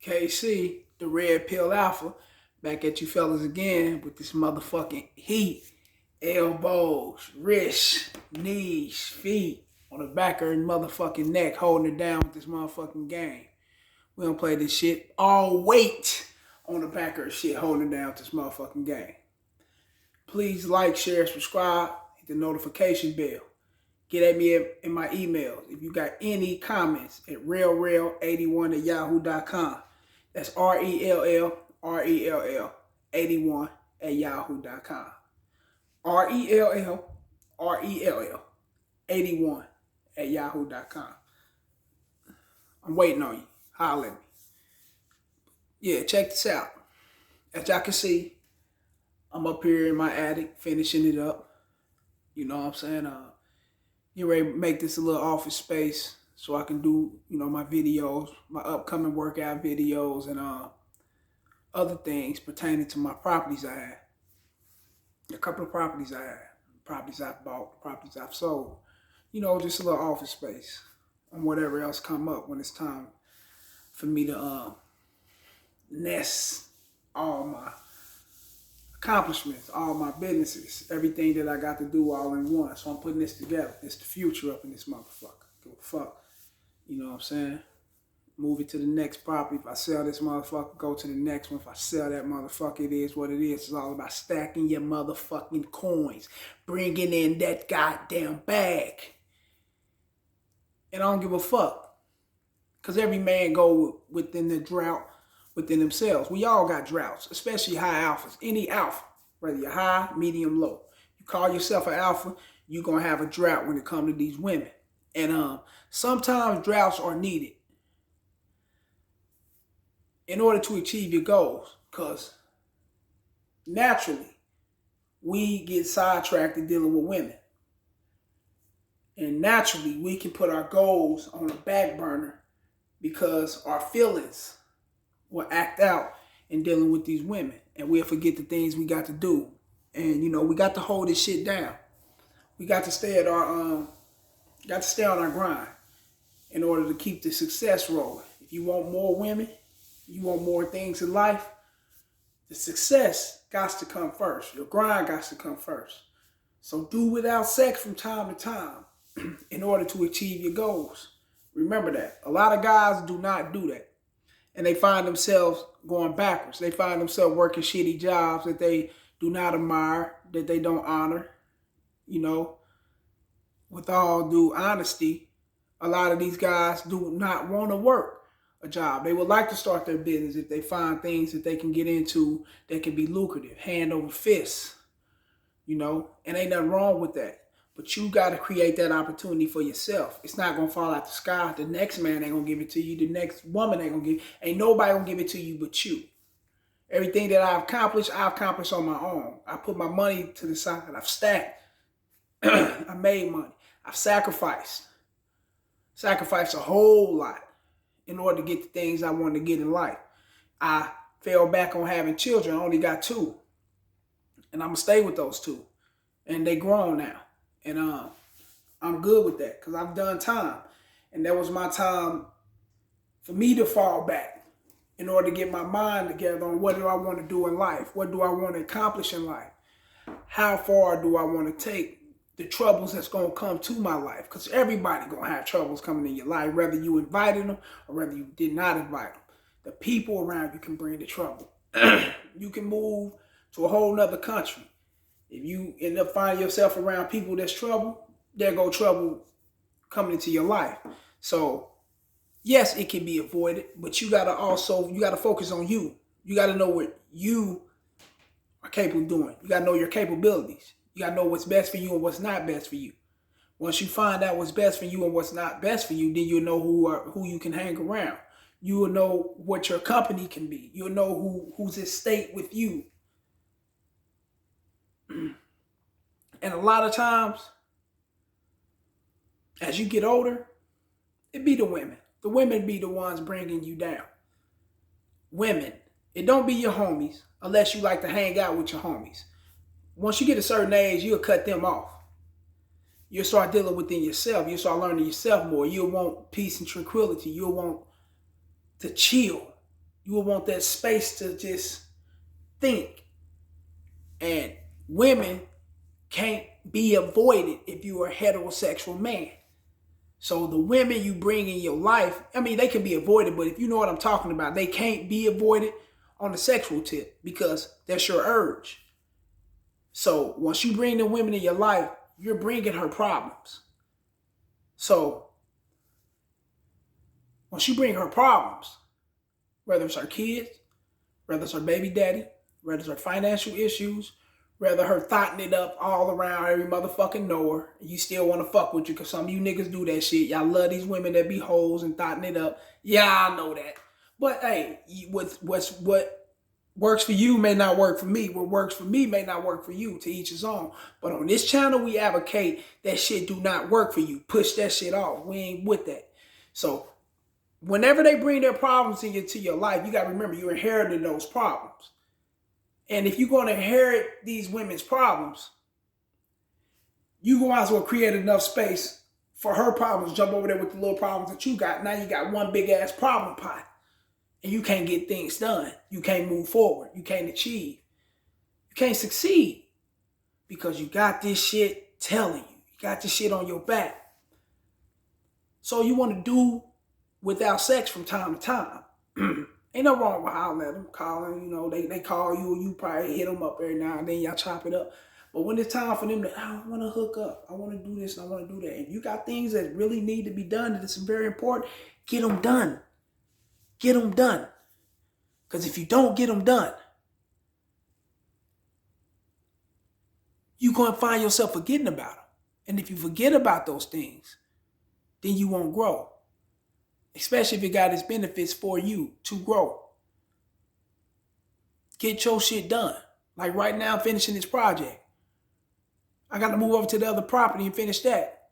KC, the Red Pill Alpha, back at you fellas again with this motherfucking heat. Elbows, wrists, knees, feet, on the back of her motherfucking neck, holding it down with this motherfucking game. We don't play this shit. All weight on the back of her shit, holding it down with this motherfucking game. Please like, share, subscribe, hit the notification bell. Get at me in my emails. If you got any comments at rellrell81@yahoo.com. That's RELL81@yahoo.com. RELL81@yahoo.com. I'm waiting on you. Holler at me. Yeah, check this out. As y'all can see, I'm up here in my attic finishing it up. You know what I'm saying? Get ready to make this a little office space so I can do, my videos, my upcoming workout videos, and other things pertaining to my properties I have. A couple of properties I have, properties I've bought, properties I've sold. Just a little office space and whatever else come up when it's time for me to nest all my accomplishments, all my businesses, everything that I got to do all in one. So I'm putting this together. It's the future up in this motherfucker. Give a fuck. You know what I'm saying? Move it to the next property. If I sell this motherfucker, go to the next one. If I sell that motherfucker, it is what it is. It's all about stacking your motherfucking coins. Bringing in that goddamn bag. And I don't give a fuck. Because every man go within the drought within themselves. We all got droughts, especially high alphas. Any alpha, whether you're high, medium, low. You call yourself an alpha, you're going to have a drought when it comes to these women. And sometimes droughts are needed in order to achieve your goals. Because naturally, we get sidetracked in dealing with women. And naturally, we can put our goals on the back burner because our feelings will act out in dealing with these women, and we'll forget the things we got to do. And we got to hold this shit down. We got to stay at our on our grind in order to keep the success rolling. If you want more women, you want more things in life, the success got to come first. Your grind got to come first. So do without sex from time to time in order to achieve your goals. Remember that. A lot of guys do not do that. And they find themselves going backwards. They find themselves working shitty jobs that they do not admire, that they don't honor. With all due honesty, a lot of these guys do not want to work a job. They would like to start their business if they find things that they can get into that can be lucrative, hand over fist, and ain't nothing wrong with that. But you got to create that opportunity for yourself. It's not going to fall out the sky. The next man ain't going to give it to you. The next woman ain't going to give it. Ain't nobody going to give it to you but you. Everything that I've accomplished on my own. I put my money to the side. I've stacked. I made money. I've sacrificed. Sacrificed a whole lot in order to get the things I wanted to get in life. I fell back on having children. I only got 2. And I'm going to stay with those 2. And they grown now. And I'm good with that because I've done time. And that was my time for me to fall back in order to get my mind together on what do I want to do in life? What do I want to accomplish in life? How far do I want to take the troubles that's going to come to my life? Because everybody going to have troubles coming in your life, whether you invited them or whether you did not invite them. The people around you can bring the trouble. You can move to a whole nother country. If you end up finding yourself around people that's trouble, there go trouble coming into your life. So, yes, it can be avoided, but you got to focus on you. You got to know what you are capable of doing. You got to know your capabilities. You got to know what's best for you and what's not best for you. Once you find out what's best for you and what's not best for you, then you'll know who you can hang around. You will know what your company can be. You'll know who's at stake with you. And a lot of times, as you get older, it be the women. The women be the ones bringing you down. Women. It don't be your homies unless you like to hang out with your homies. Once you get a certain age, you'll cut them off. You'll start dealing within yourself. You'll start learning yourself more. You'll want peace and tranquility. You'll want to chill. You will want that space to just think. And women can't be avoided if you are a heterosexual man. So the women you bring in your life, I mean, they can be avoided, but if you know what I'm talking about, they can't be avoided on the sexual tip because that's your urge. So once you bring the women in your life, you're bringing her problems. So once you bring her problems, whether it's her kids, whether it's her baby daddy, whether it's her financial issues, whether her thotting it up all around every motherfucking know her, you still want to fuck with you because some of you niggas do that shit. Y'all love these women that be hoes and thotting it up. Yeah, I know that. But hey, what works for you may not work for me. What works for me may not work for you. To each his own. But on this channel, we advocate that shit do not work for you. Push that shit off. We ain't with that. So whenever they bring their problems into your life, you got to remember you inherited those problems. And if you're going to inherit these women's problems, you might as well create enough space for her problems to jump over there with the little problems that you got. Now you got one big ass problem pot. And you can't get things done. You can't move forward. You can't achieve. You can't succeed. Because you got this shit telling you. You got this shit on your back. So you want to do without sex from time to time. Ain't no wrong with hollering at them, calling, they call you, you probably hit them up every now and then, y'all chop it up. But when it's time for them to, I want to hook up, I want to do this, and I want to do that. If you got things that really need to be done, that is very important, get them done. Get them done. Because if you don't get them done, you're going to find yourself forgetting about them. And if you forget about those things, then you won't grow. Especially if it got its benefits for you to grow. Get your shit done. Like right now, I'm finishing this project. I got to move over to the other property and finish that.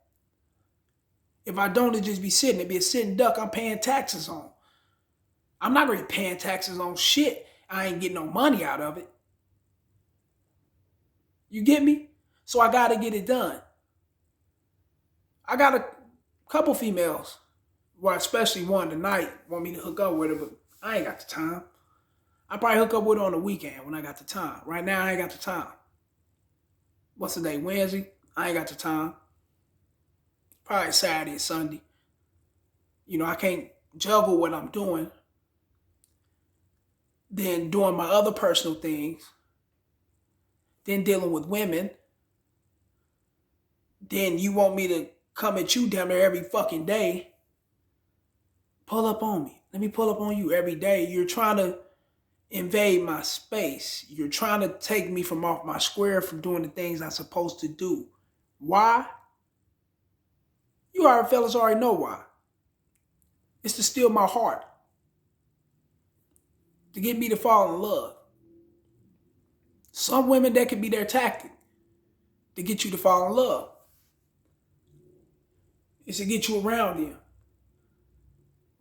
If I don't, it just be sitting. It'd be a sitting duck I'm paying taxes on. I'm not really paying taxes on shit. I ain't getting no money out of it. You get me? So I got to get it done. I got a couple females. Well, especially one tonight, want me to hook up with her, but I ain't got the time. I probably hook up with her on the weekend when I got the time. Right now, I ain't got the time. What's the day? Wednesday? I ain't got the time. Probably Saturday and Sunday. I can't juggle what I'm doing. Then doing my other personal things. Then dealing with women. Then you want me to come at you down there every fucking day. Pull up on me. Let me pull up on you every day. You're trying to invade my space. You're trying to take me from off my square from doing the things I'm supposed to do. Why? You fellas already know why. It's to steal my heart. To get me to fall in love. Some women, that could be their tactic. To get you to fall in love. It's to get you around them.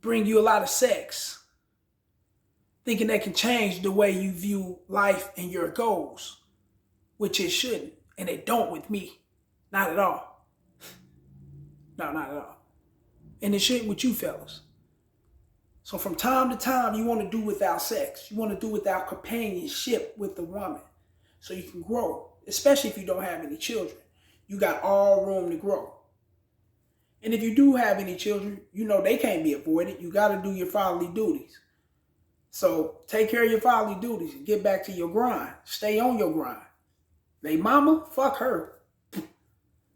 Bring you a lot of sex. Thinking that can change the way you view life and your goals. Which it shouldn't. And it don't with me. Not at all. No, not at all. And it shouldn't with you fellas. So from time to time, you want to do without sex. You want to do without companionship with the woman. So you can grow. Especially if you don't have any children. You got all room to grow. And if you do have any children, they can't be avoided. You got to do your fatherly duties. So take care of your fatherly duties and get back to your grind. Stay on your grind. They mama, fuck her.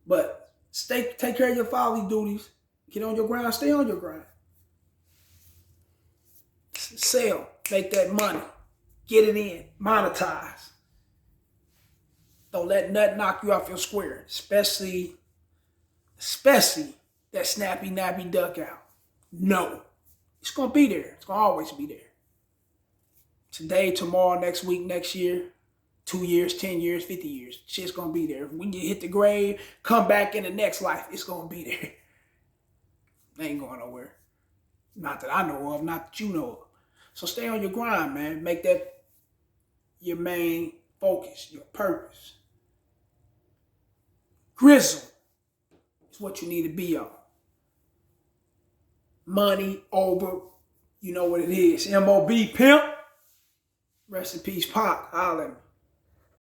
But take care of your fatherly duties. Get on your grind. Stay on your grind. Sell. Make that money. Get it in. Monetize. Don't let nothing knock you off your square. Especially that snappy, nappy duck out. No. It's going to be there. It's going to always be there. Today, tomorrow, next week, next year, 2 years, 10 years, 50 years. Shit's going to be there. When you hit the grave, come back in the next life, it's going to be there. They ain't going nowhere. Not that I know of, not that you know of. So stay on your grind, man. Make that your main focus, your purpose. Grizzle is what you need to be on. Money over You know what it is. MOB Pimp. Rest in peace, Pac. Holla at me.